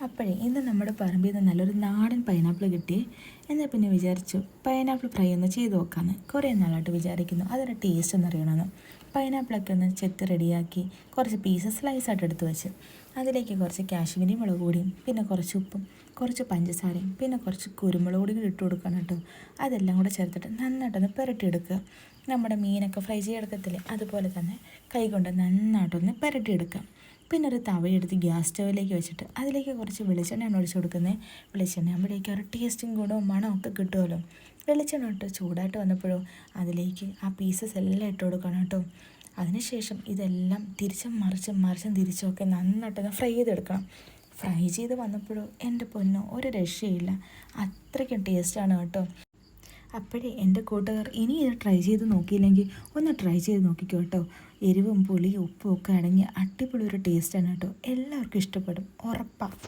അപ്പോഴേ ഇന്ന് നമ്മുടെ പറമ്പിൽ നിന്ന് നല്ലൊരു നാടൻ പൈനാപ്പിൾ കിട്ടി. എന്നാൽ പിന്നെ വിചാരിച്ചു പൈനാപ്പിൾ ഫ്രൈ ഒന്ന് ചെയ്ത് നോക്കാമെന്ന്. കുറേ നാളായിട്ട് വിചാരിക്കുന്നു അതിൻ്റെ ടേസ്റ്റ് ഒന്ന് അറിയണമെന്ന്. പൈനാപ്പിളൊക്കെ ഒന്ന് ചെത്തി റെഡിയാക്കി കുറച്ച് പീസ് സ്ലൈസായിട്ട് എടുത്ത് വെച്ച് അതിലേക്ക് കുറച്ച് കാശ്മീരി മുളക് പൊടിയും പിന്നെ കുറച്ച് ഉപ്പും കുറച്ച് പഞ്ചസാരയും പിന്നെ കുറച്ച് കുരുമുളക് പൊടിയും ഇട്ട് കൊടുക്കണം കേട്ടോ. അതെല്ലാം കൂടെ ചേർത്തിട്ട് നന്നായിട്ടൊന്ന് പുരട്ടിയെടുക്കുക. നമ്മുടെ മീനൊക്കെ ഫ്രൈ ചെയ്തെടുക്കത്തില്ലേ അതുപോലെ തന്നെ കൈകൊണ്ട് നന്നായിട്ടൊന്ന് പുരട്ടിയെടുക്കാം. പിന്നെ ഒരു തവയെടുത്ത് ഗ്യാസ് സ്റ്റൗവിലേക്ക് വെച്ചിട്ട് അതിലേക്ക് കുറച്ച് വെളിച്ചെണ്ണയാണ് ഒഴിച്ച് കൊടുക്കുന്നത്. വെളിച്ചെണ്ണ ആകുമ്പോഴേക്കും ഒരു ടേസ്റ്റും ഗുണവും മണവും ഒക്കെ കിട്ടുമല്ലോ. വെളിച്ചെണ്ണ ഇട്ട് ചൂടായിട്ട് വന്നപ്പോഴോ അതിലേക്ക് ആ പീസസ് എല്ലാം ഇട്ട് കൊടുക്കണം കേട്ടോ. അതിനുശേഷം ഇതെല്ലാം തിരിച്ചും മറിച്ചും തിരിച്ചുമൊക്കെ നന്നായിട്ടൊന്ന് ഫ്രൈ ചെയ്തെടുക്കണം. ഫ്രൈ ചെയ്ത് വന്നപ്പോഴോ എൻ്റെ പൊന്നോ ഒരു രക്ഷയില്ല, അത്രയ്ക്കും ടേസ്റ്റാണ് കേട്ടോ. അപ്പോഴേ എൻ്റെ കൂട്ടുകാർ ഇനി ഇത് ട്രൈ ചെയ്ത് നോക്കിയില്ലെങ്കിൽ ഒന്ന് ട്രൈ ചെയ്ത് നോക്കിക്കോ കേട്ടോ. എരിവും പുളിയും ഉപ്പും ഒക്കെ അടങ്ങിയ അടിപൊളി ഒരു ടേസ്റ്റാണ് കേട്ടോ. എല്ലാവർക്കും ഇഷ്ടപ്പെടും, ഉറപ്പാണ്.